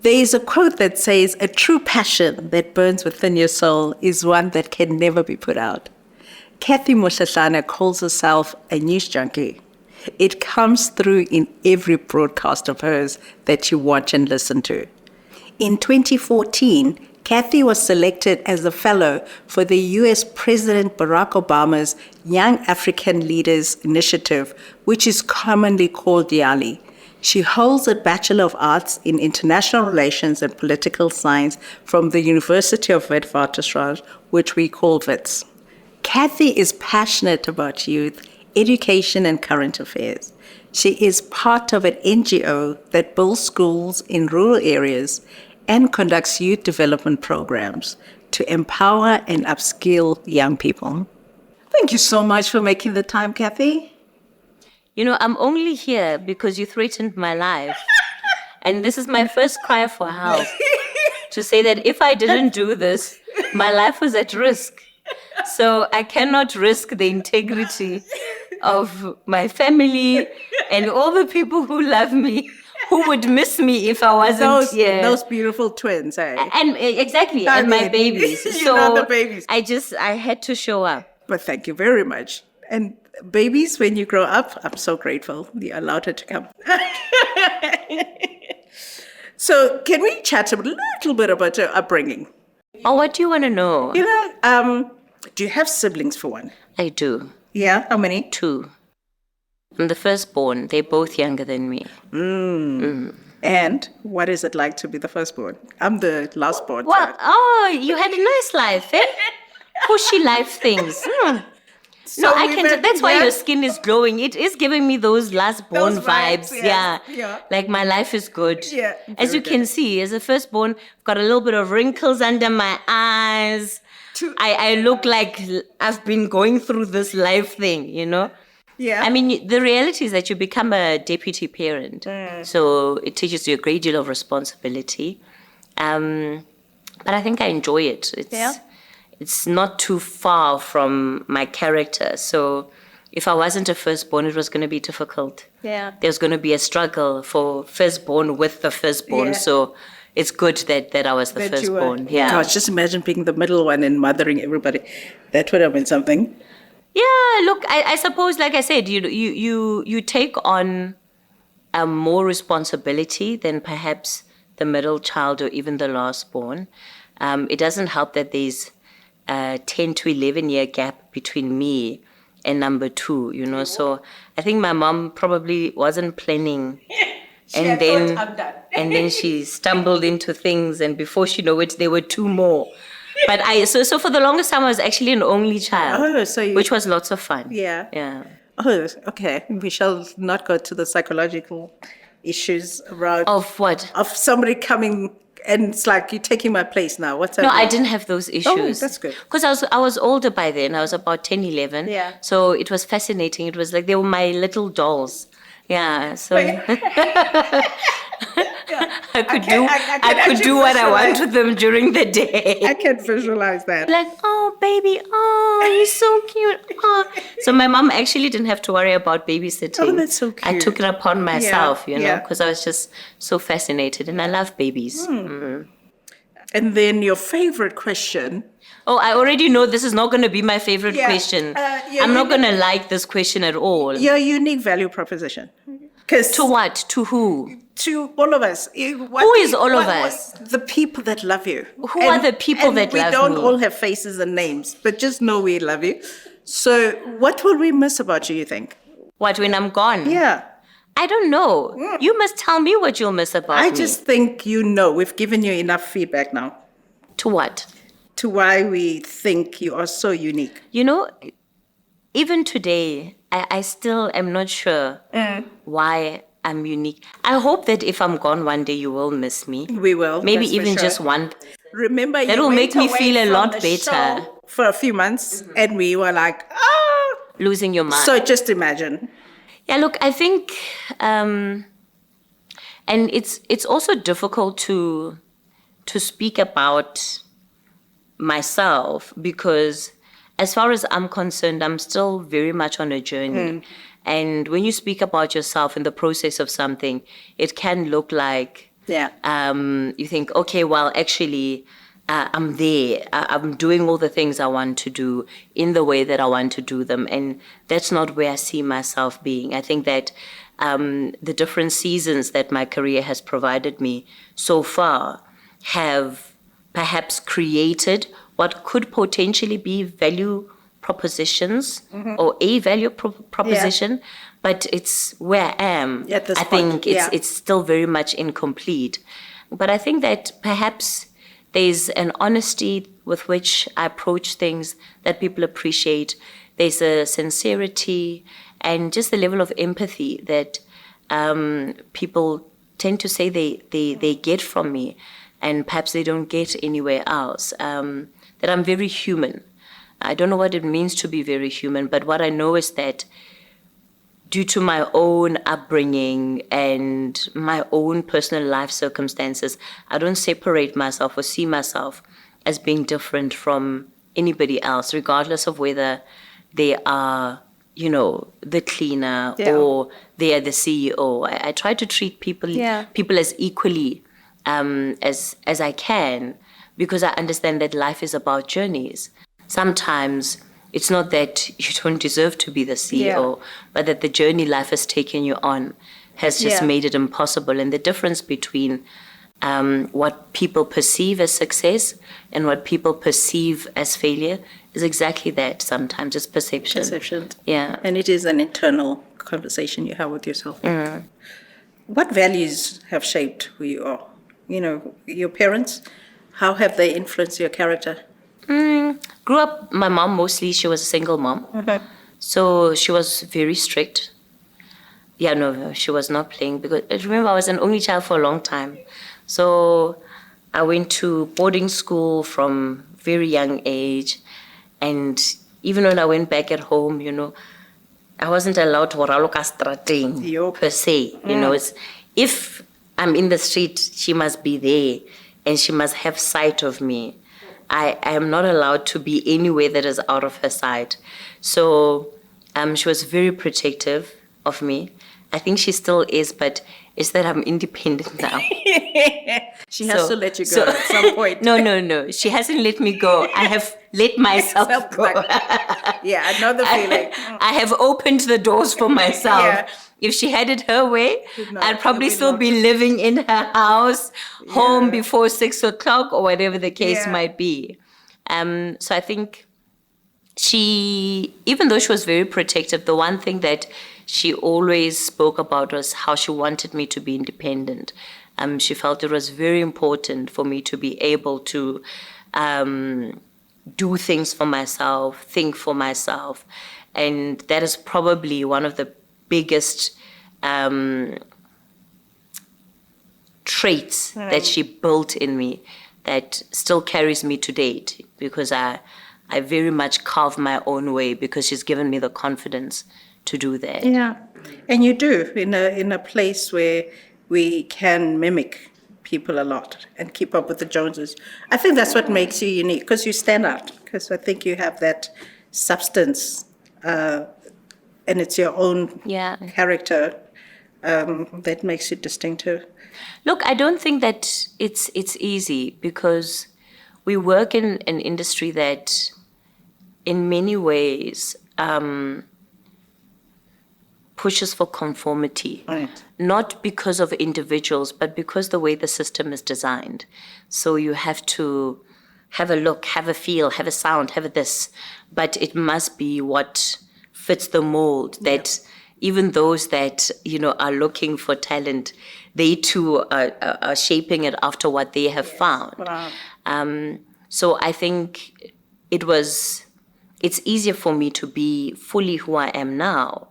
There is a quote that says, "A true passion that burns within your soul is one that can never be put out." Cathy Mohlahlana calls herself a news junkie. It comes through in every broadcast of hers that you watch and listen to. In 2014, Cathy was selected as a fellow for the US President Barack Obama's Young African Leaders Initiative, which is commonly called YALI. She holds a Bachelor of Arts in International Relations and Political Science from the University of Witwatersrand, which we call Wits. Cathy is passionate about youth, education, and current affairs. She is part of an NGO that builds schools in rural areas and conducts youth development programs to empower and upskill young people. Thank you so much for making the time, Cathy. You know, I'm only here because you threatened my life. And this is my first cry for help. To say that if I didn't do this, my life was at risk. So I cannot risk the integrity of my family and all the people who love me, who would miss me if I wasn't here. Those beautiful twins, eh? And exactly, and my babies. So the babies. I had to show up. But thank you very much. And babies, when you grow up, I'm so grateful you allowed her to come. So can we chat a little bit about your upbringing? Oh, what do you want to know? You know, do you have siblings for one? I do. Yeah, how many? 2. I'm the firstborn. They're both younger than me. And what is it like to be the firstborn? I'm the lastborn. Well, you had a nice life, eh? Pushy life things. So no, I can. That's why your skin is glowing. It is giving me those last-born vibes. Yes. Yeah. Like my life is good. Yeah. As you can see, as a firstborn, I've got a little bit of wrinkles under my eyes. I look like I've been going through this life thing, you know? Yeah. I mean, the reality is that you become a deputy parent. So it teaches you a great deal of responsibility. But I think I enjoy it. It's not too far from my character. So if I wasn't a firstborn, it was going to be difficult. Yeah. There's going to be a struggle for firstborn with the firstborn. Yeah. So it's good that I was the firstborn. Yeah. Gosh, just imagine being the middle one and mothering everybody. That would have been something. Yeah, look, I suppose, like I said, you take on more responsibility than perhaps the middle child or even the lastborn. It doesn't help that there's 10 to 11 year gap between me and number 2, you know. So I think my mom probably wasn't planning. And then she stumbled into things, and before she knew it, there were 2 more. But so for the longest time, I was actually an only child, which was lots of fun. Yeah. Yeah. Oh, okay. We shall not go to the psychological issues around. Of what? Of somebody coming and it's like, you're taking my place now. What's happening? No, I didn't have those issues. Oh, that's good. Because I was older by then. I was about 10, 11. Yeah. So it was fascinating. It was like they were my little dolls. Yeah. So I could do what I want with them during the day. I can visualize that. Like, oh, baby, oh, you're so cute. Oh. So my mom actually didn't have to worry about babysitting. Oh, that's so cute. I took it upon myself, you know, Yeah. because I was just so fascinated, and I love babies. And then your favorite question. Oh, I already know this is not going to be my favorite question. I'm not going to like this question at all. Your unique value proposition. To what? To who? To all of us. Who is all of us? The people that love you. Who are the people that love me? We don't all have faces and names, but just know we love you. So what will we miss about you think? What, when I'm gone? Yeah. I don't know. You must tell me what you'll miss about me. I just think you know. We've given you enough feedback now. To what? To why we think you are so unique. You know, even today, I still am not sure why I'm unique. I hope that if I'm gone one day, you will miss me. We will. Maybe even just one. Remember, that will make me feel a lot better. For a few months, and we were like, losing your mind. So just imagine. Yeah, look, I think, and it's also difficult to speak about myself because as far as I'm concerned, I'm still very much on a journey. And when you speak about yourself in the process of something, it can look like you think, okay, well, actually, I'm there. I'm doing all the things I want to do in the way that I want to do them. And that's not where I see myself being. I think that the different seasons that my career has provided me so far have perhaps created what could potentially be value propositions or a value proposition, but it's where I am. At this I point, think it's still very much incomplete. But I think that perhaps there's an honesty with which I approach things that people appreciate. There's a sincerity and just the level of empathy that people tend to say they get from me, and perhaps they don't get anywhere else. That I'm very human. I don't know what it means to be very human, but what I know is that due to my own upbringing and my own personal life circumstances, I don't separate myself or see myself as being different from anybody else, regardless of whether they are, the cleaner or they are the CEO. I try to treat people as equally as I can, because I understand that life is about journeys. Sometimes it's not that you don't deserve to be the CEO, but that the journey life has taken you on has just made it impossible. And the difference between what people perceive as success and what people perceive as failure is exactly that. Sometimes it's perception. Perception. Yeah. And it is an internal conversation you have with yourself. What values have shaped who you are? Your parents, how have they influenced your character? Grew up, my mom mostly, she was a single mom. So she was very strict. Yeah, no, she was not playing, because remember, I was an only child for a long time. So I went to boarding school from very young age. And even when I went back at home, I wasn't allowed to raloka strateng per se. It's, if I'm in the street, she must be there and she must have sight of me. I am not allowed to be anywhere that is out of her sight. So she was very protective of me. I think she still is, but it's that I'm independent now. She has to let you go at some point. No. She hasn't let me go. I have let myself go. I know the feeling. I have opened the doors for myself. If she had it her way, I'd probably still be living in her house, home before 6 o'clock or whatever the case might be. So I think she, even though she was very protective, the one thing that she always spoke about was how she wanted me to be independent. She felt it was very important for me to be able to do things for myself, think for myself. And that is probably one of the biggest traits that she built in me that still carries me to date, because I very much carve my own way, because she's given me the confidence to do that. Yeah, and you do in a place where we can mimic people a lot and keep up with the Joneses. I think that's what makes you unique, because you stand out, because I think you have that substance and it's your own character that makes you distinctive. Look, I don't think that it's easy, because we work in an industry that in many ways pushes for conformity, not because of individuals, but because the way the system is designed. So you have to have a look, have a feel, have a sound, have a this, but it must be what fits the mold, that even those that, are looking for talent, they too are shaping it after what they have found. Wow. So I think it's easier for me to be fully who I am now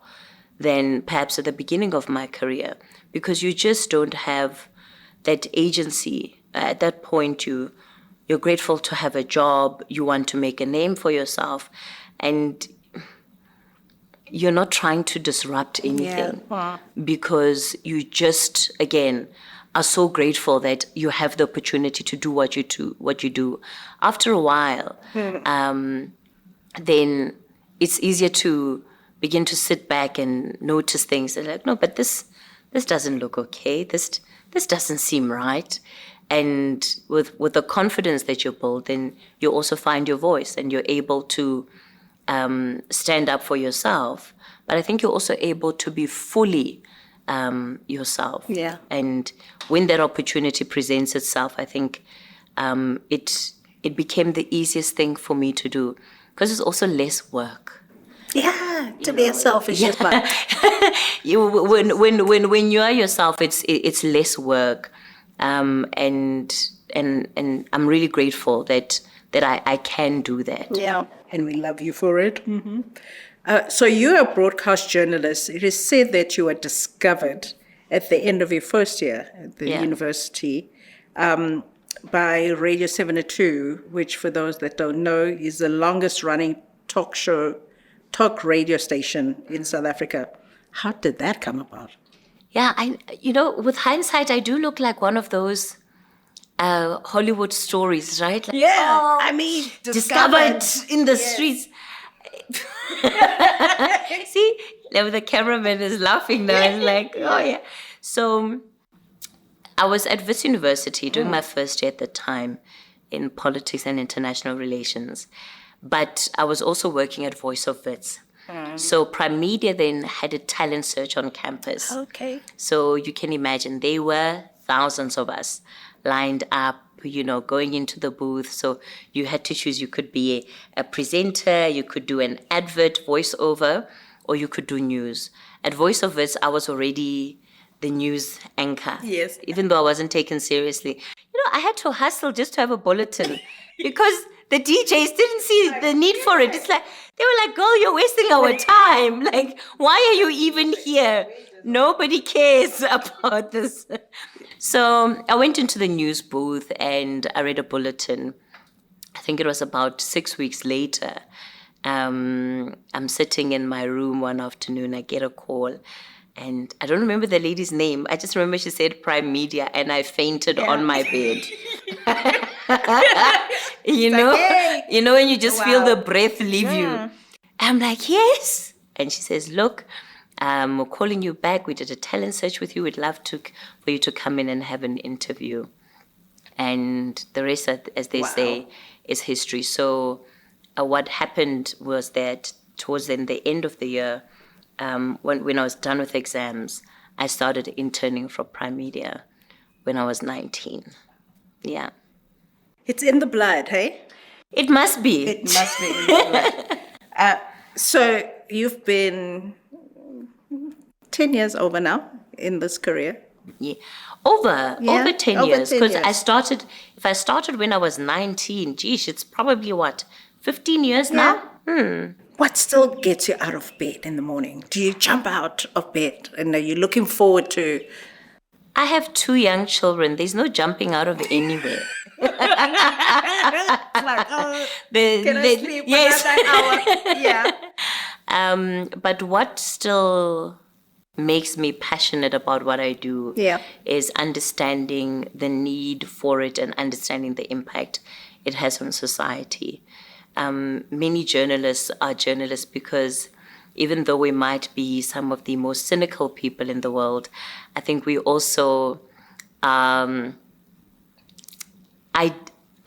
than perhaps at the beginning of my career, because you just don't have that agency. At that point, you're grateful to have a job, you want to make a name for yourself, and you're not trying to disrupt anything because you just, again, are so grateful that you have the opportunity to do what you do. After a while, then it's easier to begin to sit back and notice things. And like, no, but this doesn't look okay. This doesn't seem right. And with the confidence that you build, then you also find your voice and you're able to stand up for yourself. But I think you're also able to be fully yourself. Yeah. And when that opportunity presents itself, I think it became the easiest thing for me to do because it's also less work. Yeah, to be yourself is just fun. When you are yourself, it's less work, and I'm really grateful that I can do that. Yeah, and we love you for it. So you're a broadcast journalist. It is said that you were discovered at the end of your first year at the university by Radio 72, which for those that don't know is the longest running talk radio station in South Africa. How did that come about? Yeah, with hindsight, I do look like one of those Hollywood stories, right? Like, I mean, discovered in the streets. See, the cameraman is laughing now. It's like, oh yeah. So I was at Wits University doing my first year at the time in politics and international relations. But I was also working at Voice of Wits. So Prime Media then had a talent search on campus. Okay. So you can imagine there were thousands of us lined up, going into the booth. So you had to choose. You could be a presenter, you could do an advert, voiceover, or you could do news. At Voice of Wits, I was already the news anchor. Yes. Even though I wasn't taken seriously. I had to hustle just to have a bulletin because the DJs didn't see the need for it. It's like, they were like, girl, you're wasting our time. Like, why are you even here? Nobody cares about this. So I went into the news booth and I read a bulletin. I think it was about 6 weeks later. I'm sitting in my room one afternoon. I get a call. And I don't remember the lady's name. I just remember she said Prime Media and I fainted on my bed. When you just feel the breath leave you. I'm like, yes. And she says, look, we're calling you back. We did a talent search with you. We'd love for you to come in and have an interview. And the rest, as they say, is history. So what happened was that towards the end of the year, when I was done with exams, I started interning for Prime Media when I was 19. Yeah. It's in the blood, hey? It must be. It must be in the blood. So you've been 10 years over now in this career? Yeah. Over 10 over years. 10 Because years. if I started when I was 19, it's probably 15 years now? What still gets you out of bed in the morning? Do you jump out of bed and are you looking forward to? I have 2 young children. There's no jumping out of anywhere. It's like, can I sleep another hour? Yeah. But what still makes me passionate about what I do is understanding the need for it and understanding the impact it has on society. Many journalists are journalists because even though we might be some of the most cynical people in the world, I think we also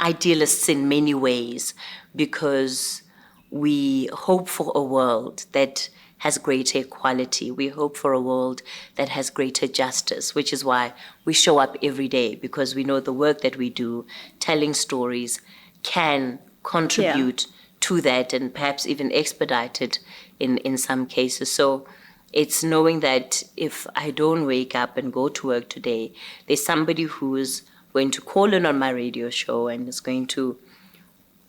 idealists in many ways because we hope for a world that has greater equality. We hope for a world that has greater justice, which is why we show up every day because we know the work that we do, telling stories, can contribute to that and perhaps even expedite it in some cases. So it's knowing that if I don't wake up and go to work today, there's somebody who's going to call in on my radio show and is going to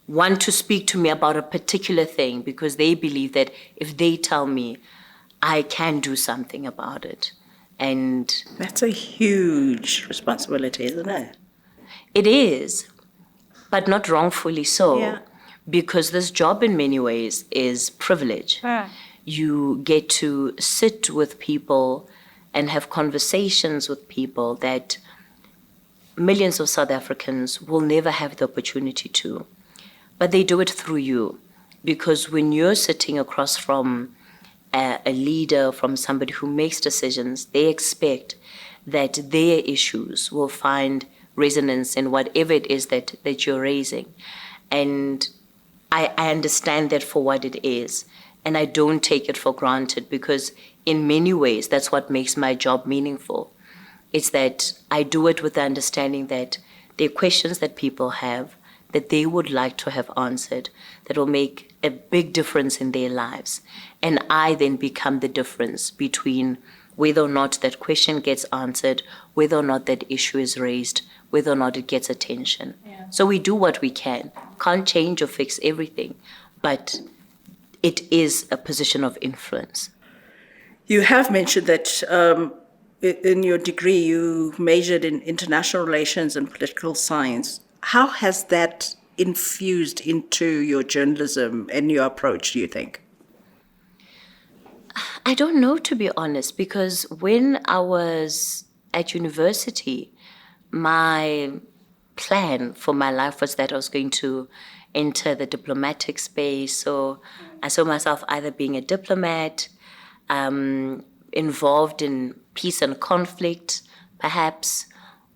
want to speak to me about a particular thing because they believe that if they tell me, I can do something about it. And that's a huge responsibility, isn't it? It is, but not wrongfully so. Yeah. Because this job in many ways is privilege. You get to sit with people and have conversations with people that millions of South Africans will never have the opportunity to. But they do it through you. Because when you're sitting across from a leader, from somebody who makes decisions, they expect that their issues will find resonance in whatever it is that you're raising. And I understand that for what it is. And I don't take it for granted, because in many ways, that's what makes my job meaningful. It's that I do it with the understanding that there are questions that people have that they would like to have answered that will make a big difference in their lives. And I then become the difference between whether or not that question gets answered, whether or not that issue is raised, whether or not it gets attention. Yeah. So we do what we can. Can't change or fix everything, but it is a position of influence. You have mentioned that in your degree you majored in international relations and political science. How has that infused into your journalism and your approach, do you think? I don't know, to be honest, because when I was at university, my plan for my life was that I was going to enter the diplomatic space. So I saw myself either being a diplomat, involved in peace and conflict, perhaps,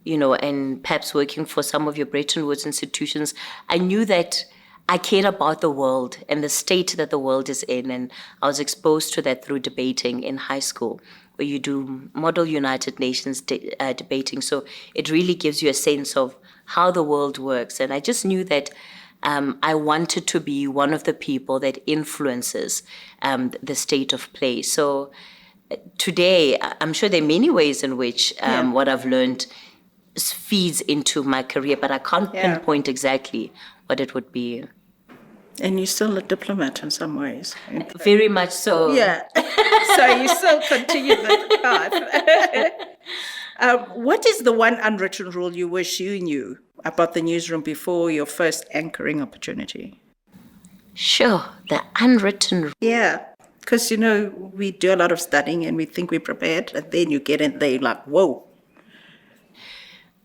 and perhaps working for some of your Bretton Woods institutions. I knew that I cared about the world and the state that the world is in, and I was exposed to that through debating in high school, where you do Model United Nations debating. So it really gives you a sense of how the world works. And I just knew that I wanted to be one of the people that influences the state of play. So today, I'm sure there are many ways in which what I've learned feeds into my career, but I can't pinpoint exactly what it would be. And you're still a diplomat in some ways. Very much so. Yeah. So you still continue that path. What is the one unwritten rule you wish you knew about the newsroom before your first anchoring opportunity? Sure, the unwritten rule. Yeah. Because, we do a lot of studying and we think we're prepared, and then you get in there, you're like, whoa.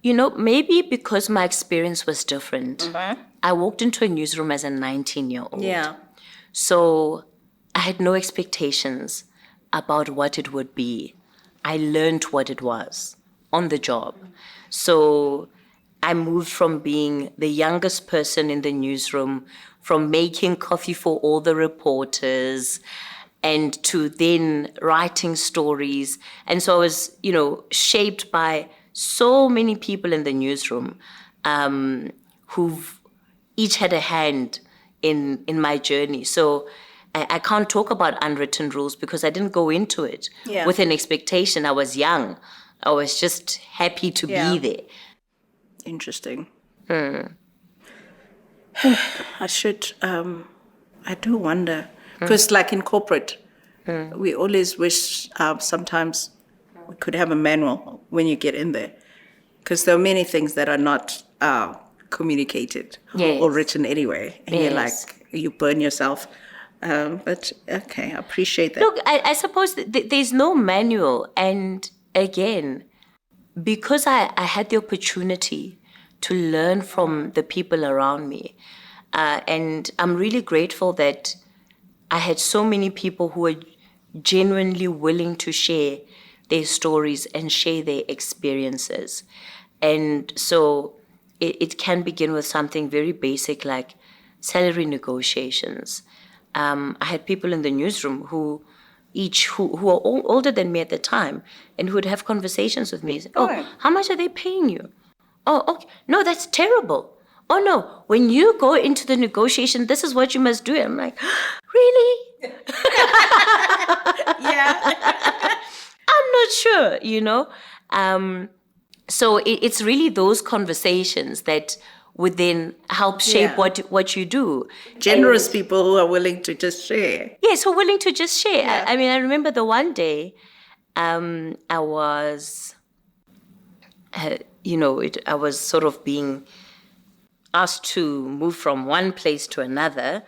Maybe because my experience was different. Mm-hmm. I walked into a newsroom as a 19-year-old. Yeah. So I had no expectations about what it would be. I learned what it was on the job. So I moved from being the youngest person in the newsroom, from making coffee for all the reporters, and to then writing stories. And so I was, shaped by so many people in the newsroom who've each had a hand in my journey. So I can't talk about unwritten rules because I didn't go into it with an expectation. I was young. I was just happy to be there. Interesting. I do wonder, because like in corporate, we always wish sometimes we could have a manual when you get in there, because there are many things that are not communicated or written anyway, and you're like, you burn yourself. But okay, I appreciate that. Look, I suppose there's no manual, and again, because I had the opportunity to learn from the people around me, and I'm really grateful that I had so many people who were genuinely willing to share their stories and share their experiences. And so it can begin with something very basic like salary negotiations. I had people in the newsroom who were all older than me at the time, and who would have conversations with me. Oh, how much are they paying you? Oh, okay. No, that's terrible. Oh no, when you go into the negotiation, this is what you must do. I'm like, really? Yeah. I'm not sure, So it's really those conversations that would then help shape what you do. Generous people who are willing to just share. Yes, who are willing to just share. Yeah. I remember the one day I was, I was sort of being asked to move from one place to another.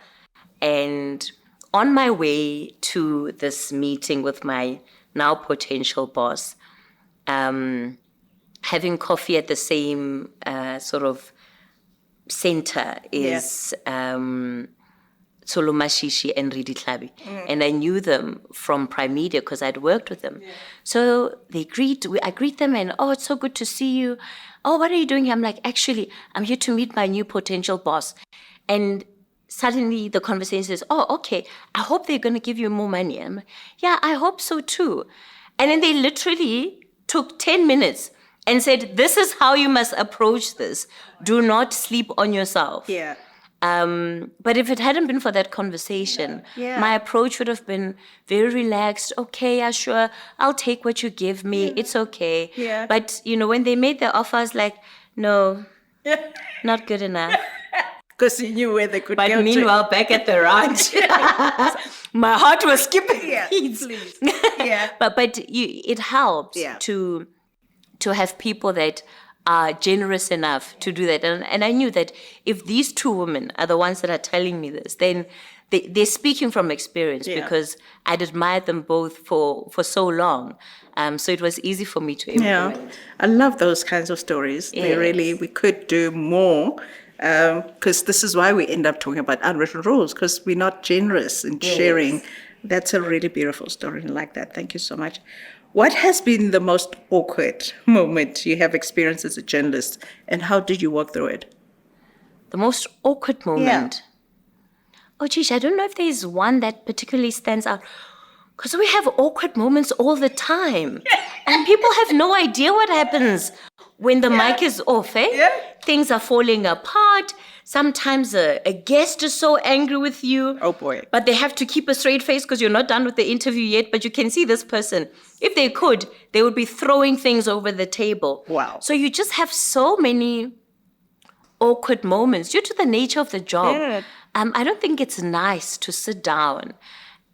And on my way to this meeting with my now potential boss, having coffee at the same sort of center is Tsolo Mashishi and Ridi Tlabi. And I knew them from Prime Media because I'd worked with them. Yeah. So I greet them and, oh, it's so good to see you. Oh, what are you doing here? I'm like, actually, I'm here to meet my new potential boss. And suddenly the conversation says, oh, okay, I hope they're going to give you more money. I'm like, yeah, I hope so too. And then they literally took 10 minutes and said, this is how you must approach this. Do not sleep on yourself. Yeah. But if it hadn't been for that conversation, my approach would have been very relaxed. Okay, yeah, sure. I'll take what you give me. Yeah. It's okay. Yeah. But, when they made their offer, I was like, no, not good enough. Because you knew where they could go. But meanwhile, back at the ranch, my heart was skipping beats. Please. Yeah. But it helps to have people that are generous enough to do that. And I knew that if these two women are the ones that are telling me this, then they're speaking from experience because I'd admired them both for so long. So it was easy for me to implement. Yeah, I love those kinds of stories. Yes. We could do more because this is why we end up talking about unwritten rules, because we're not generous in sharing. That's a really beautiful story. I like that. Thank you so much. What has been the most awkward moment you have experienced as a journalist, and how did you work through it? The most awkward moment? Oh, geez, I don't know if there's one that particularly stands out. Because we have awkward moments all the time. And people have no idea what happens when the mic is off, eh? Yeah. Things are falling apart. Sometimes a guest is so angry with you. Oh, boy. But they have to keep a straight face because you're not done with the interview yet. But you can see this person. If they could, they would be throwing things over the table. Wow. So you just have so many awkward moments due to the nature of the job. Yeah. I don't think it's nice to sit down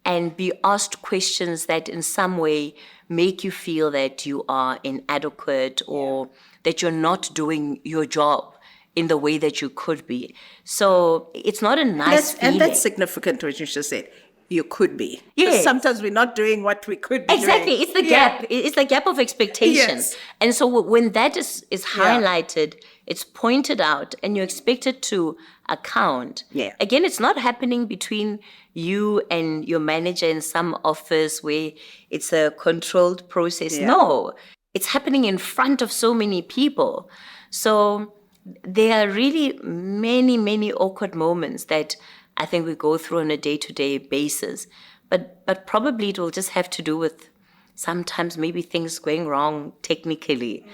and be asked questions that in some way make you feel that you are inadequate or that you're not doing your job in the way that you could be. So it's not a nice feeling. And that's significant what you just said. You could be. Yes. Sometimes we're not doing what we could be exactly. doing. It's the gap. It's the gap of expectation. Yes. And so when that is highlighted, it's pointed out, and you're expected to account. Yeah. Again, it's not happening between you and your manager in some office where it's a controlled process. Yeah. No, it's happening in front of so many people. So there are really many, many awkward moments that I think we go through on a day-to-day basis. But probably it will just have to do with sometimes maybe things going wrong technically.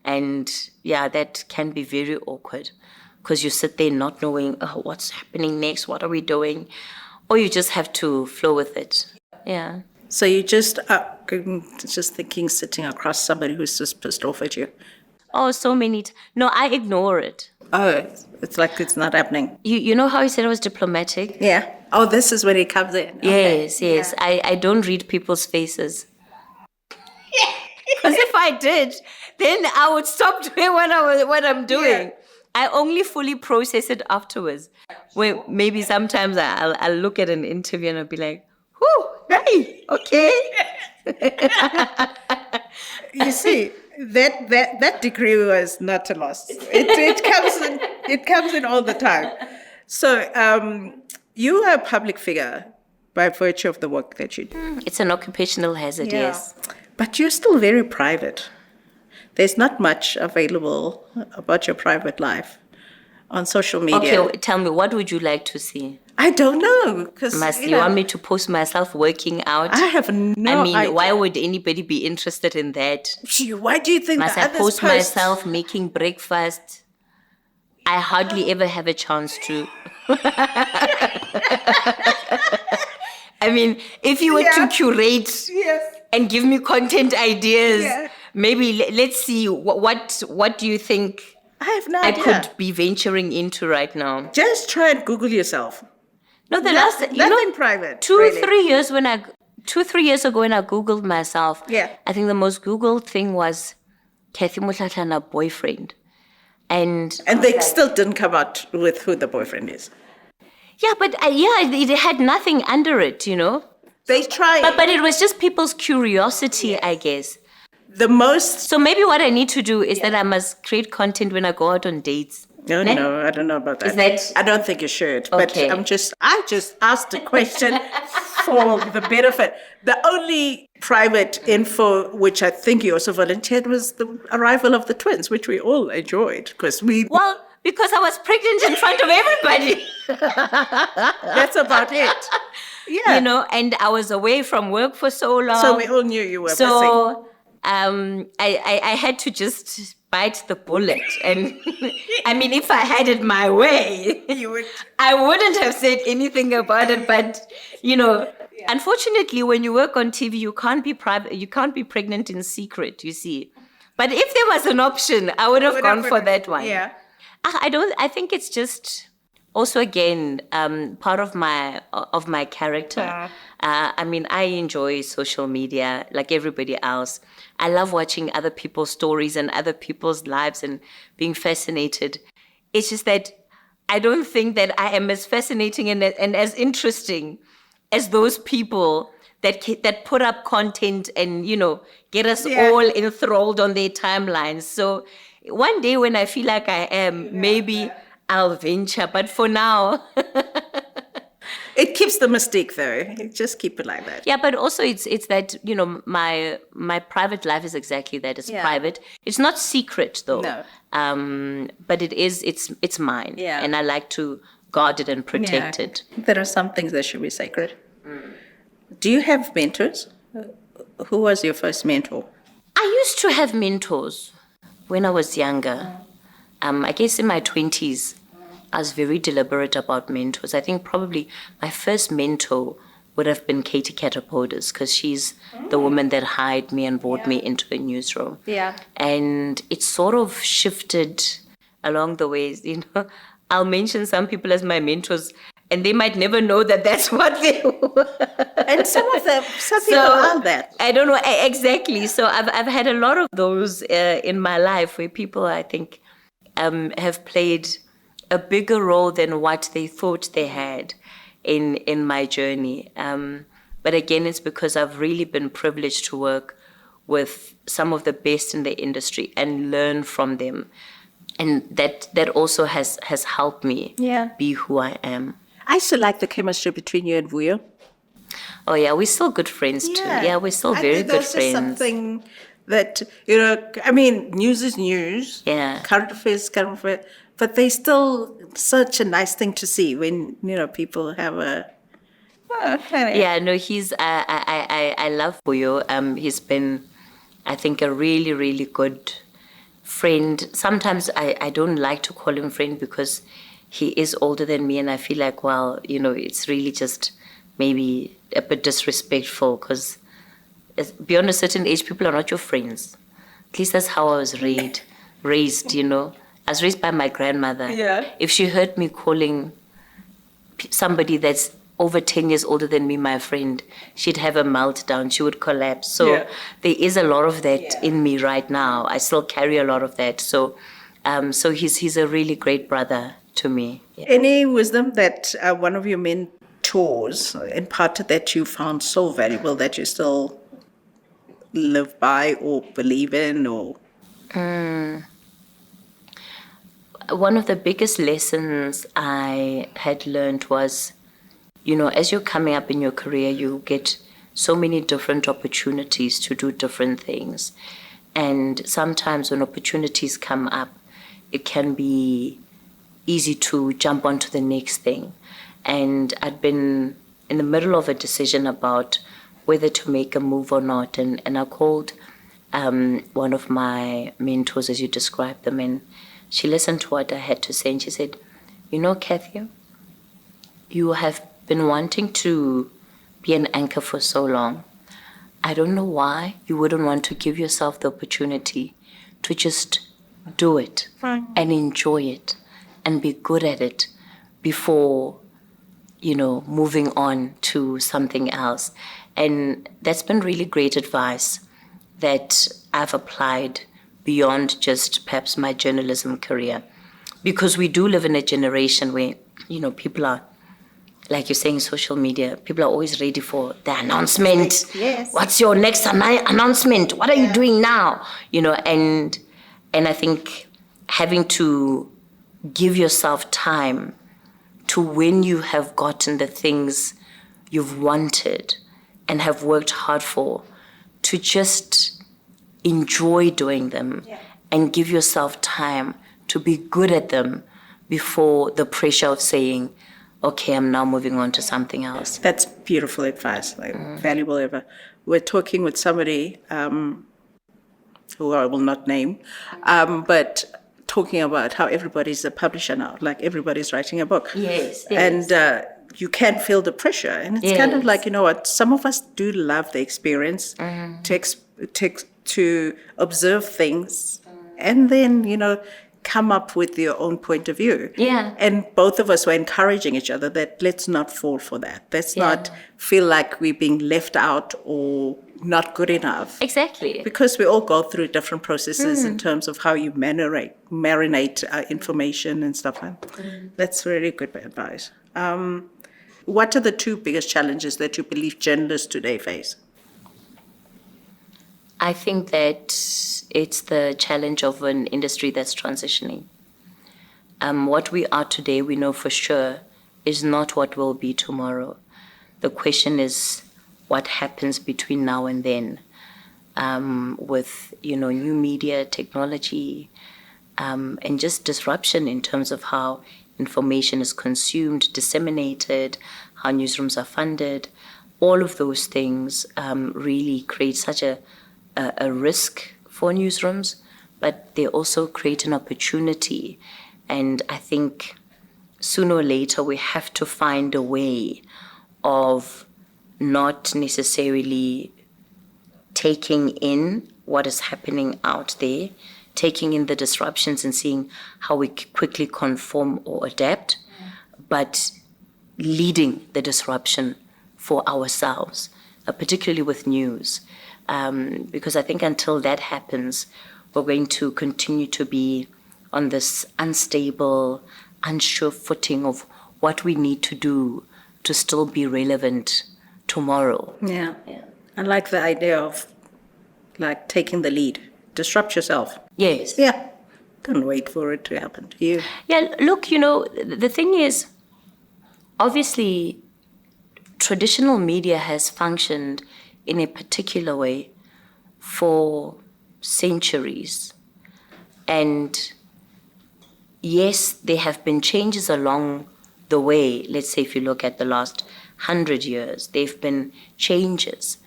And that can be very awkward because you sit there not knowing, what's happening next? What are we doing? Or you just have to flow with it. Yeah. So you just thinking, sitting across somebody who's just pissed off at you. Oh, so many. No, I ignore it. Oh, it's like it's not happening. You know how he said I was diplomatic? Yeah. Oh, this is when he comes in. Okay. Yes. Yeah. I don't read people's faces. Because if I did, then I would stop doing what I'm doing. Yeah. I only fully process it afterwards. When maybe sometimes I'll look at an interview and I'll be like, whew, hey, okay. You see, that degree was not a loss. It comes in all the time. So you are a public figure by virtue of the work that you do. It's an occupational hazard, yes. But you're still very private. There's not much available about your private life on social media. Okay, tell me, what would you like to see? I don't know. You want me to post myself working out? I have no idea. Why would anybody be interested in that? Why do you think Must I post myself making breakfast? I hardly ever have a chance to. I mean, if you were to curate and give me content ideas, maybe let's see, what do you think I have no idea. I could be venturing into right now? Just try and Google yourself. No, nothing private. 3 years ago when I Googled myself, I think the most Googled thing was Cathy Mohlahlana boyfriend. And they still didn't come out with who the boyfriend is. Yeah, but it had nothing under it, They tried. But it was just people's curiosity, I guess. The most. So maybe what I need to do is that I must create content when I go out on dates. No, Ne? no, I don't know about that. Is that- I don't think you should. But Okay. I just asked a question for the benefit. The only private info which I think you also volunteered was the arrival of the twins, which we all enjoyed because Well, because I was pregnant in front of everybody. that's about it. Yeah. You know, and I was away from work for so long. So we all knew you were missing. So I had to just bite the bullet. And I mean, if I had it my way, I wouldn't have said anything about it. But, you know, unfortunately, when you work on TV, you can't be private. You can't be pregnant in secret, you see. But if there was an option, I would have gone for that one. Yeah. I think it's just also, again, part of my character. I mean, I enjoy social media like everybody else. I love watching other people's stories and other people's lives and being fascinated. It's just that I don't think that I am as fascinating and as interesting as those people that put up content and, you know, get us all enthralled on their timelines. So one day when I feel like I am, maybe I'll venture. But for now... It keeps the mystique, though. Just keep it like that. Yeah, but also it's that, you know, my private life is exactly that. It's private. It's not secret, though. No. But it's mine. Yeah. And I like to guard it and protect it. There are some things that should be sacred. Do you have mentors? Who was your first mentor? I used to have mentors when I was younger. I guess in my 20s, I was very deliberate about mentors. I think probably my first mentor would have been Katie Catapodis, because she's the woman that hired me and brought me into the newsroom. Yeah. And it sort of shifted along the ways. You know, I'll mention some people as my mentors, and they might never know that that's what they were. And some people are that. I don't know exactly. So I've had a lot of those in my life where people, I think, have played a bigger role than what they thought they had in my journey. But again, it's because I've really been privileged to work with some of the best in the industry and learn from them. And that also has helped me be who I am. I used to like the chemistry between you and Vuyo. Oh, yeah, we're still good friends, too. Yeah, we're still very good friends. Just something that, you know, I mean, news is news. Yeah. Current affairs, but they still such a nice thing to see when, you know, people have a... Yeah, no, I love Vuyo. He's been, I think, a really, really good friend. Sometimes I don't like to call him friend because he is older than me, and I feel like, well, you know, it's really just maybe a bit disrespectful because beyond a certain age, people are not your friends. At least that's how I was raised, you know. I was raised by my grandmother. Yeah. If she heard me calling somebody that's over 10 years older than me my friend, she'd have a meltdown. She would collapse. So there is a lot of that in me right now. I still carry a lot of that. So he's a really great brother to me. Any wisdom that one of your mentors imparted that you found so valuable that you still live by or believe in or... One of the biggest lessons I had learned was, you know, as you're coming up in your career, you get so many different opportunities to do different things. And sometimes when opportunities come up, it can be easy to jump onto the next thing. And I'd been in the middle of a decision about whether to make a move or not. And I called one of my mentors, as you described them, and she listened to what I had to say, and she said, you know, Cathy, you have been wanting to be an anchor for so long. I don't know why you wouldn't want to give yourself the opportunity to just do it and enjoy it and be good at it before, you know, moving on to something else. And that's been really great advice that I've applied beyond just perhaps my journalism career. Because we do live in a generation where, you know, people are, like you're saying, social media, people are always ready for the announcement. Yes. What's your next announcement? What are you doing now? You know, and I think having to give yourself time to, when you have gotten the things you've wanted and have worked hard for, to just enjoy doing them and give yourself time to be good at them before the pressure of saying, okay, I'm now moving on to something else. That's beautiful advice, valuable ever. We're talking with somebody who I will not name, but talking about how everybody's a publisher now, like everybody's writing a book. Yes. And you can feel the pressure. And it's kind of like, you know what, some of us do love the experience to observe things and then, you know, come up with your own point of view. Yeah. And both of us were encouraging each other that let's not fall for that. Let's not feel like we're being left out or not good enough. Exactly. Because we all go through different processes in terms of how you marinate information and stuff like that. That's really good advice. What are the two biggest challenges that you believe journalists today face? I think that it's the challenge of an industry that's transitioning. What we are today, we know for sure, is not what we'll be tomorrow. The question is what happens between now and then, with, you know, new media, technology, and just disruption in terms of how information is consumed, disseminated, how newsrooms are funded. All of those things really create such a risk for newsrooms, but they also create an opportunity. And I think sooner or later we have to find a way of not necessarily taking in what is happening out there, taking in the disruptions and seeing how we quickly conform or adapt, but leading the disruption for ourselves, particularly with news. Because I think until that happens, we're going to continue to be on this unstable, unsure footing of what we need to do to still be relevant tomorrow. Yeah. I like the idea of like taking the lead. Disrupt yourself. Yes. Yeah. Don't wait for it to happen to you. Yeah, look, you know, the thing is, obviously, traditional media has functioned in a particular way for centuries. And yes, there have been changes along the way. Let's say if you look at the last 100 years, there have been changes.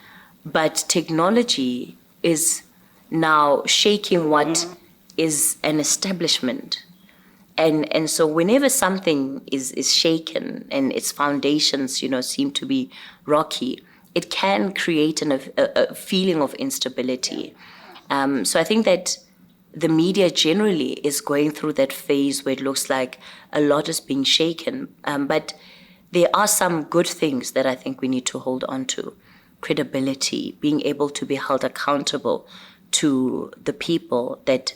But technology is now shaking what is an establishment. And so whenever something is shaken and its foundations, you know, seem to be rocky, it can create a feeling of instability. So I think that the media generally is going through that phase where it looks like a lot is being shaken. But there are some good things that I think we need to hold on to. Credibility, being able to be held accountable to the people that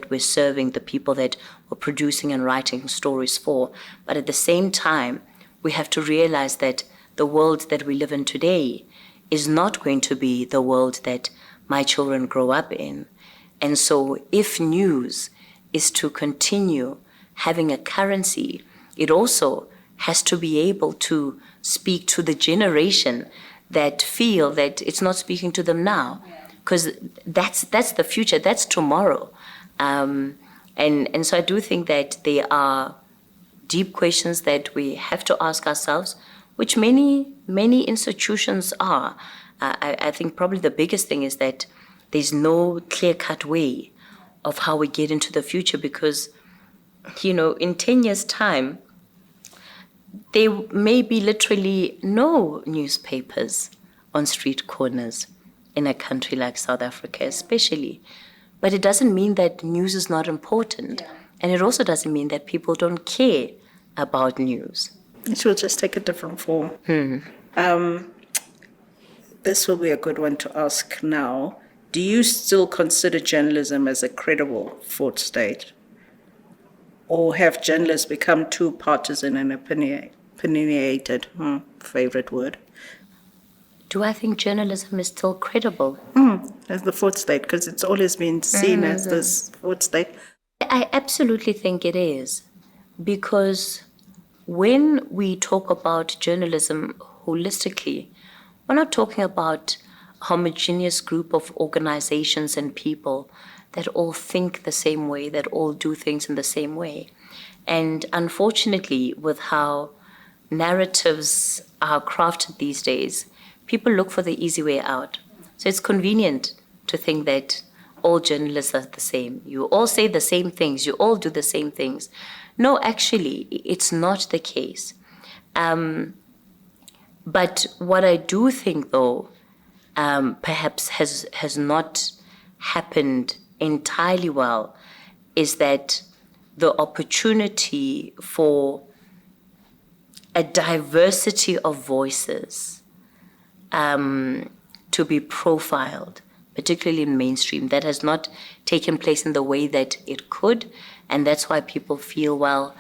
we're serving, the people that we're producing and writing stories for. But at the same time, we have to realize that the world that we live in today is not going to be the world that my children grow up in. And so if news is to continue having a currency, it also has to be able to speak to the generation that feel that it's not speaking to them now. Because that's the future, that's tomorrow. And so I do think that there are deep questions that we have to ask ourselves, which many institutions are. I think probably the biggest thing is that there's no clear-cut way of how we get into the future because, you know, in 10 years' time, there may be literally no newspapers on street corners in a country like South Africa, especially. But it doesn't mean that news is not important. Yeah. And it also doesn't mean that people don't care about news. It will just take a different form. This will be a good one to ask now. Do you still consider journalism as a credible fourth state? Or have journalists become too partisan and opinionated? Favorite word. Do I think journalism is still credible? As the fourth state, because it's always been seen as this fourth state. I absolutely think it is. Because when we talk about journalism holistically, we're not talking about a homogeneous group of organizations and people that all think the same way, that all do things in the same way. And unfortunately, with how narratives are crafted these days, people look for the easy way out. So it's convenient to think that all journalists are the same. You all say the same things. You all do the same things. No, actually, it's not the case. But what I do think, though, perhaps has not happened entirely well, is that the opportunity for a diversity of voices to be profiled, particularly in mainstream, that has not taken place in the way that it could. And that's why people feel, well,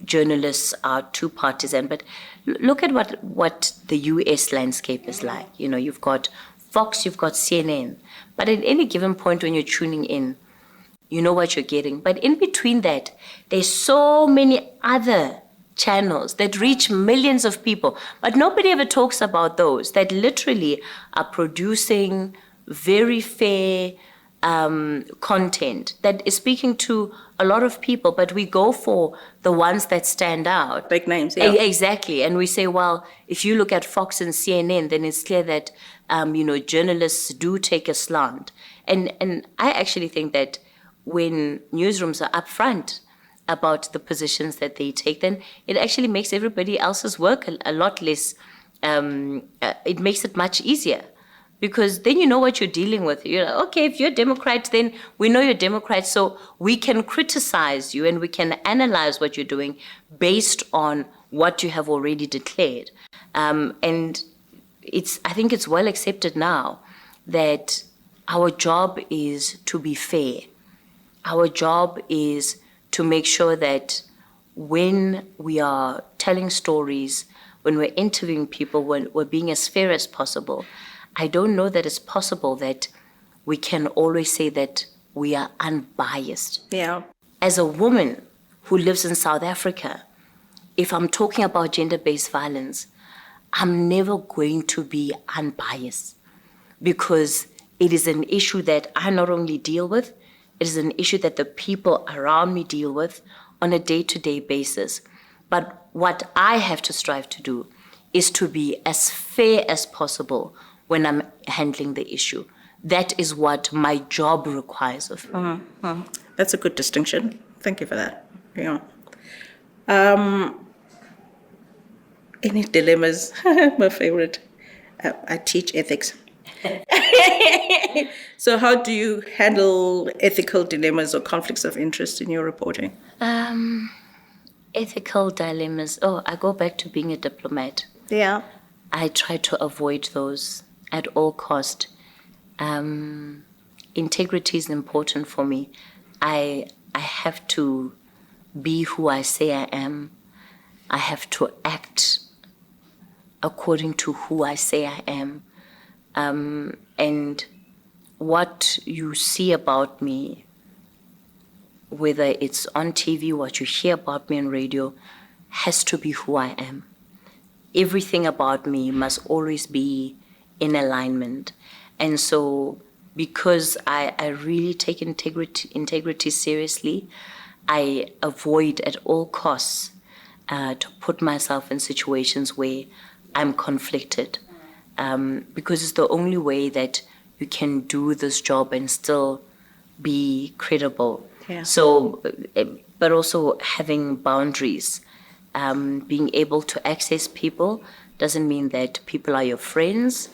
journalists are too partisan. But look at what the US landscape is like. You've got Fox, you've got CNN. But at any given point when you're tuning in, you know what you're getting. But in between that, there's so many other channels that reach millions of people. But nobody ever talks about those that literally are producing very fair content that is speaking to a lot of people, but we go for the ones that stand out. Big names, yeah. Exactly. And we say, well, if you look at Fox and CNN, then it's clear that, journalists do take a slant. And I actually think that when newsrooms are upfront about the positions that they take, then it actually makes everybody else's work a lot less, it makes it much easier. Because then you know what you're dealing with. You're like, okay, if you're a Democrat, then we know you're Democrat, so we can criticize you and we can analyze what you're doing based on what you have already declared. And I think it's well accepted now that our job is to be fair. Our job is to make sure that when we are telling stories, when we're interviewing people, when we're being as fair as possible. I don't know that it's possible that we can always say that we are unbiased. Yeah. As a woman who lives in South Africa, if I'm talking about gender-based violence, I'm never going to be unbiased because it is an issue that I not only deal with, it is an issue that the people around me deal with on a day-to-day basis. But what I have to strive to do is to be as fair as possible when I'm handling the issue. That is what my job requires of me. That's a good distinction. Thank you for that. Yeah. Any dilemmas? My favorite. I teach ethics. So how do you handle ethical dilemmas or conflicts of interest in your reporting? Ethical dilemmas. Oh, I go back to being a diplomat. Yeah. I try to avoid those at all cost. Integrity is important for me. I have to be who I say I am. I have to act according to who I say I am. And what you see about me, whether it's on TV, what you hear about me on radio, has to be who I am. Everything about me must always be in alignment. And so because I really take integrity seriously, I avoid at all costs to put myself in situations where I'm conflicted. Because it's the only way that you can do this job and still be credible. Yeah. So, but also having boundaries, being able to access people doesn't mean that people are your friends.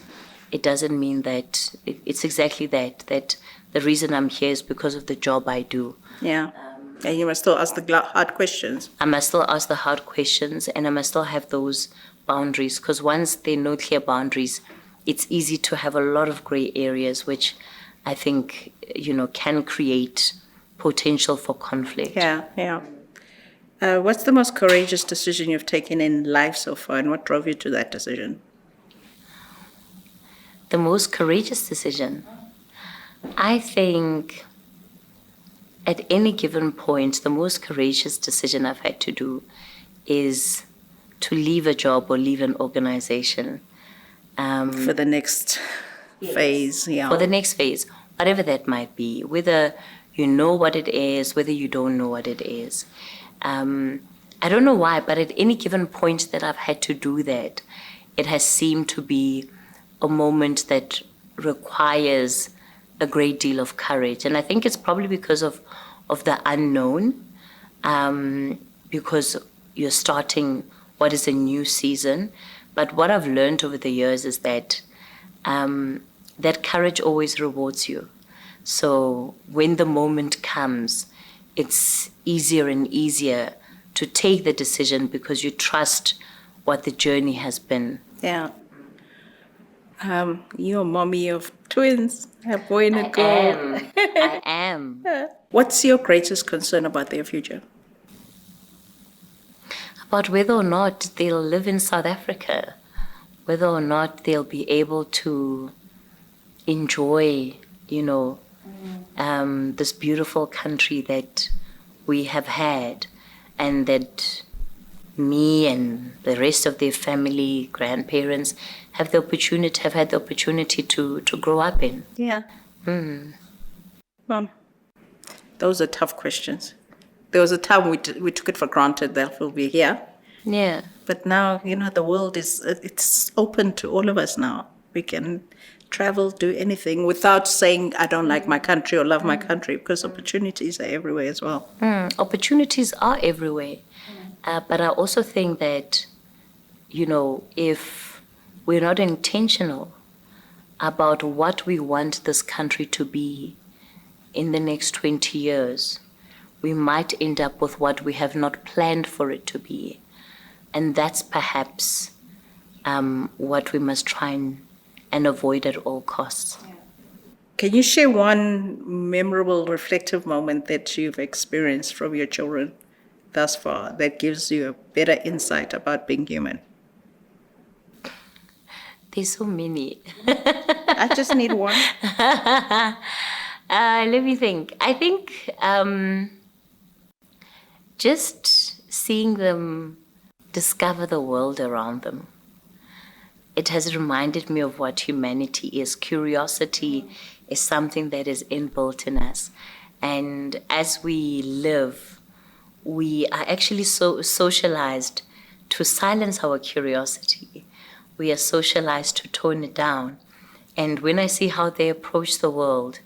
It doesn't mean that it's exactly that the reason I'm here is because of the job I do. Yeah. And you must still ask the hard questions. I must still ask the hard questions, and I must still have those boundaries, because once there are no clear boundaries, it's easy to have a lot of gray areas, which I think, can create potential for conflict. Yeah. What's the most courageous decision you've taken in life so far, and what drove you to that decision? The most courageous decision? I think at any given point, the most courageous decision I've had to do is to leave a job or leave an organization. For the next phase, yeah. For the next phase, whatever that might be, whether you know what it is, whether you don't know what it is. I don't know why, but at any given point that I've had to do that, it has seemed to be a moment that requires a great deal of courage. And I think it's probably because of the unknown, because you're starting what is a new season. But what I've learned over the years is that that courage always rewards you. So when the moment comes, it's easier and easier to take the decision because you trust what the journey has been. Yeah. You're a mommy of twins, a boy and a girl. I am. What's your greatest concern about their future? About whether or not they'll live in South Africa, whether or not they'll be able to enjoy, this beautiful country that we have had, and that me and the rest of their family, grandparents, have had the opportunity to grow up in. Yeah. Mom, those are tough questions. There was a time we took it for granted that we'll be here. Yeah. But now, the world it's open to all of us now. We can travel, do anything without saying, I don't like my country or love my country, because opportunities are everywhere as well. Opportunities are everywhere. But I also think that, if we're not intentional about what we want this country to be in the next 20 years, we might end up with what we have not planned for it to be. And that's perhaps what we must try and avoid at all costs. Can you share one memorable, reflective moment that you've experienced from your children thus far that gives you a better insight about being human? There's so many. I just need one. Let me think. I think just seeing them discover the world around them. It has reminded me of what humanity is. Curiosity is something that is inbuilt in us. And as we live, we are actually so socialized to silence our curiosity. We are socialized to tone it down. And when I see how they approach the world,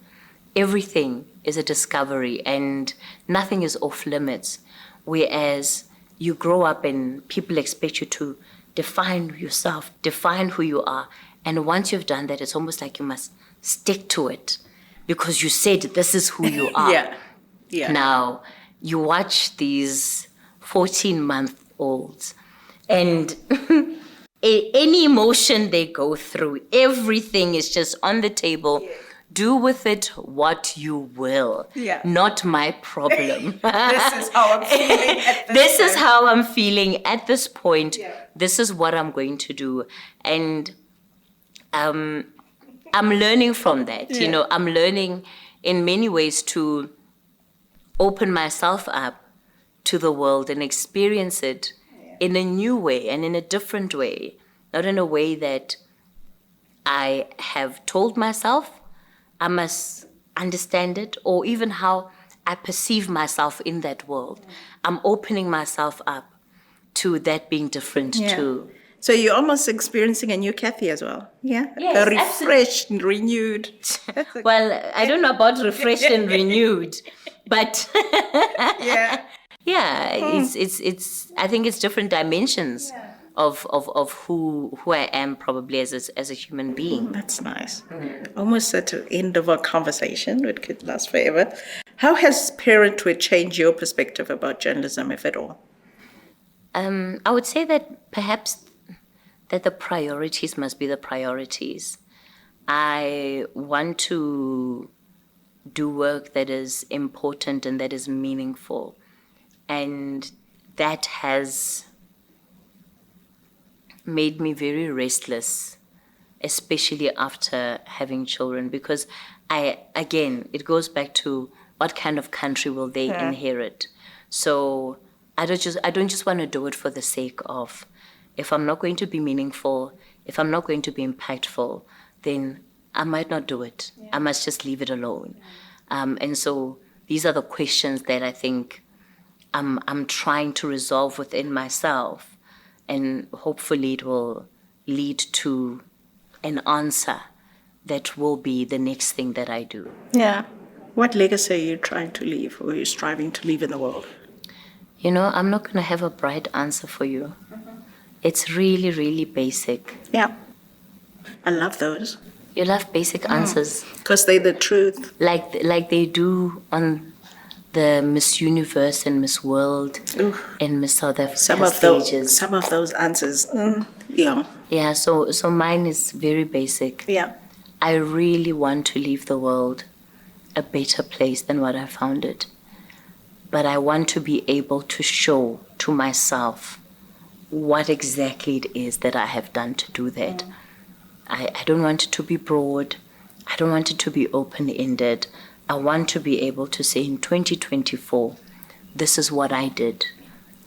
everything is a discovery and nothing is off limits. Whereas you grow up and people expect you to define yourself, define who you are. And once you've done that, it's almost like you must stick to it because you said this is who you are. Yeah. Now, you watch these 14-month-olds and any emotion they go through, everything is just on the table. Yeah. Do with it what you will. Yeah. Not my problem. This is how I'm feeling at this is how I'm feeling at this point. Yeah. This is what I'm going to do. And I'm learning from that. Yeah. I'm learning in many ways to open myself up to the world and experience it in a new way and in a different way. Not in a way that I have told myself I must understand it, or even how I perceive myself in that world. I'm opening myself up to that being different too. So you're almost experiencing a new Cathy as well. Yeah? Yes, a refreshed, renewed. Well, I don't know about refreshed and renewed, but yeah. It's I think it's different dimensions. Of who I am probably as a human being. That's nice. Almost at the end of our conversation, it could last forever. How has parenthood changed your perspective about journalism, if at all? I would say that perhaps that the priorities must be the priorities. I want to do work that is important and that is meaningful. And that has made me very restless, especially after having children, because it goes back to what kind of country will they inherit? So I don't just want to do it for the sake of, if I'm not going to be meaningful, if I'm not going to be impactful, then I might not do it. I must just leave it alone. And so these are the questions that I think I'm trying to resolve within myself, and hopefully it will lead to an answer that will be the next thing that I do. Yeah. What legacy are you trying to leave, or are you striving to leave in the world? You know, I'm not going to have a bright answer for you. It's really, really basic. Yeah. I love those. You love basic answers. Because they're the truth. Like they do on the Miss Universe and Miss World and Miss South Africa stages. Some of those answers, yeah. Yeah, so mine is very basic. Yeah. I really want to leave the world a better place than what I found it. But I want to be able to show to myself what exactly it is that I have done to do that. I don't want it to be broad. I don't want it to be open-ended. I want to be able to say in 2024, this is what I did,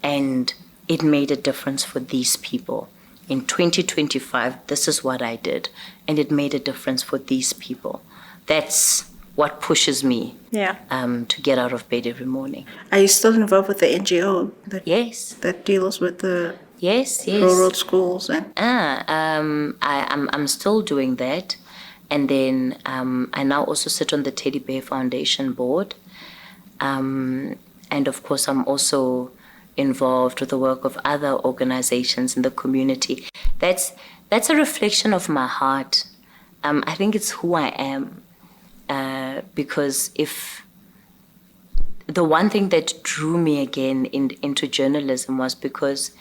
and it made a difference for these people. In 2025, this is what I did, and it made a difference for these people. That's what pushes me to get out of bed every morning. Are you still involved with the NGO Yes. that deals with the Yes. rural schools? And I'm still doing that. And then I now also sit on the Teddy Bear Foundation board. And of course, I'm also involved with the work of other organizations in the community. That's a reflection of my heart. I think it's who I am. Because if the one thing that drew me again into journalism was because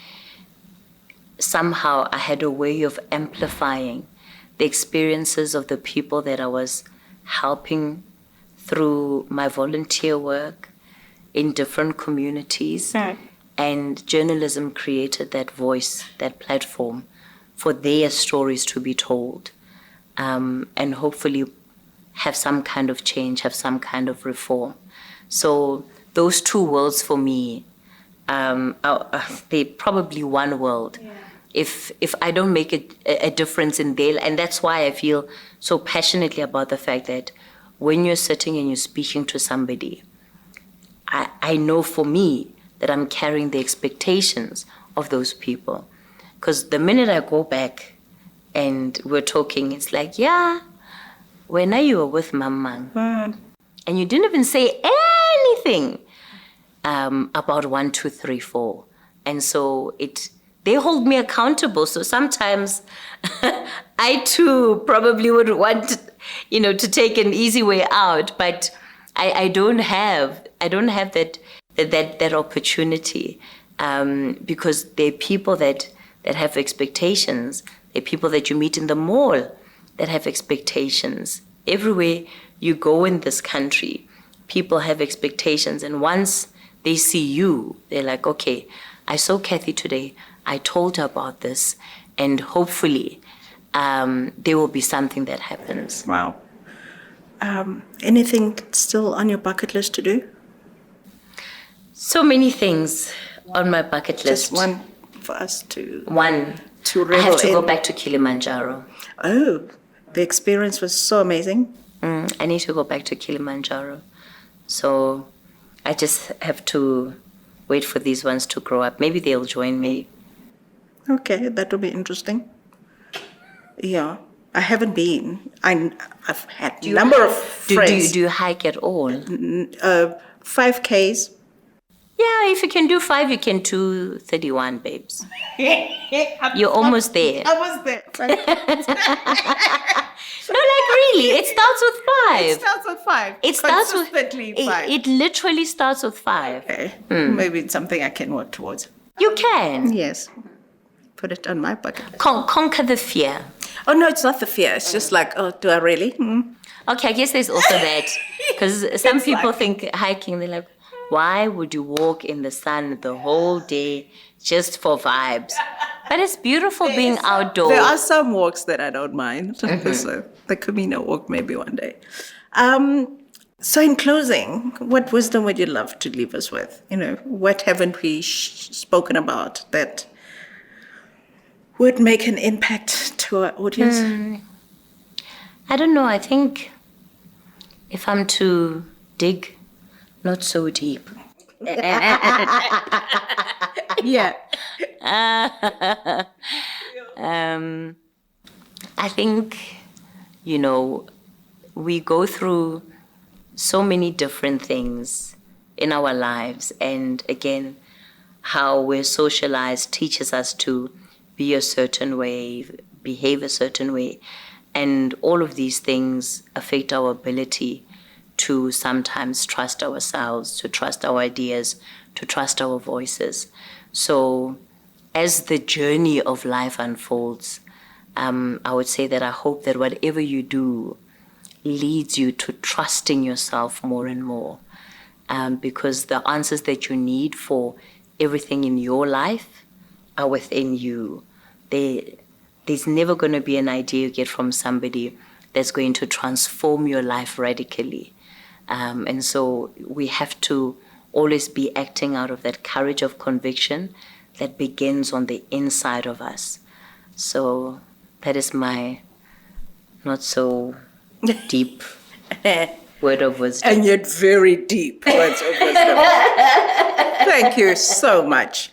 somehow I had a way of amplifying the experiences of the people that I was helping through my volunteer work in different communities. And journalism created that voice, that platform for their stories to be told, and hopefully have some kind of change, have some kind of reform. So those two worlds for me, they're probably one world. If I don't make a difference in there, and that's why I feel so passionately about the fact that when you're sitting and you're speaking to somebody, I know for me that I'm carrying the expectations of those people. Because the minute I go back and we're talking, it's like, when you were with Mamang, and you didn't even say anything about 1, 2, 3, 4. And so they hold me accountable. So sometimes I too probably would want, to take an easy way out, but I don't have that opportunity, because there are people that have expectations. There are people that you meet in the mall that have expectations. Everywhere you go in this country, people have expectations. And once they see you, they're like, okay, I saw Cathy today. I told her about this. And hopefully there will be something that happens. Wow. Anything still on your bucket list to do? So many things on my bucket list. Just one for us to... One. To I have to revel go in. back to Kilimanjaro. Oh, the experience was so amazing. I need to go back to Kilimanjaro. So I just have to wait for these ones to grow up. Maybe they'll join me. Okay, that will be interesting. Yeah, I haven't been. I've had a number of friends. Do you hike at all? 5Ks. Yeah, if you can do 5, you can do 31, babes. You're almost there. I was there. No, like really, it starts with 5. It starts with 5. It starts with consistently 5. It literally starts with 5. Okay, maybe it's something I can work towards. You can Yes, put it on my bucket list. conquer the fear. Oh no, it's not the fear. It's just like, oh, do I really? Okay, I guess there's also that, because some people think hiking, they're like, why would you walk in the sun the whole day just for vibes? But it's beautiful being outdoors. There are some walks that I don't mind. So the Camino walk maybe one day. So in closing, what wisdom would you love to leave us with? What haven't we spoken about that would make an impact to our audience? I don't know. I think if I'm to dig, not so deep. Yeah. I think, we go through so many different things in our lives. And again, how we're socialized teaches us to be a certain way, behave a certain way. And all of these things affect our ability to sometimes trust ourselves, to trust our ideas, to trust our voices. So as the journey of life unfolds, I would say that I hope that whatever you do leads you to trusting yourself more and more, because the answers that you need for everything in your life are within you. There's never going to be an idea you get from somebody that's going to transform your life radically. And so we have to always be acting out of that courage of conviction that begins on the inside of us. So that is my not so deep word of wisdom. And yet very deep words of wisdom. Thank you so much.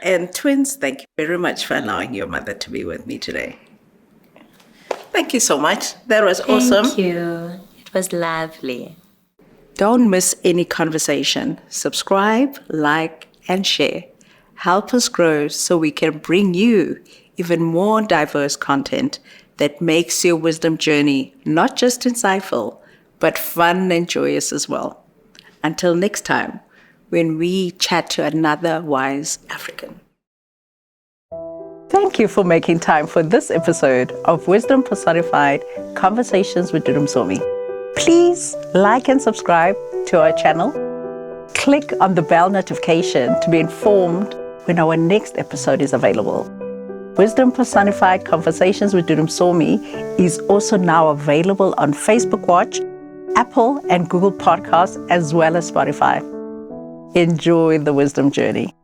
And twins, thank you very much for allowing your mother to be with me today. Thank you so much. That was awesome. Thank you. It was lovely. Don't miss any conversation. Subscribe, like, and share. Help us grow so we can bring you even more diverse content that makes your wisdom journey not just insightful, but fun and joyous as well. Until next time, when we chat to another wise African. Thank you for making time for this episode of Wisdom Personified Conversations with Dudu Msomi. Please like and subscribe to our channel. Click on the bell notification to be informed when our next episode is available. Wisdom Personified Conversations with Dudu Msomi is also now available on Facebook Watch, Apple and Google Podcasts, as well as Spotify. Enjoy the wisdom journey.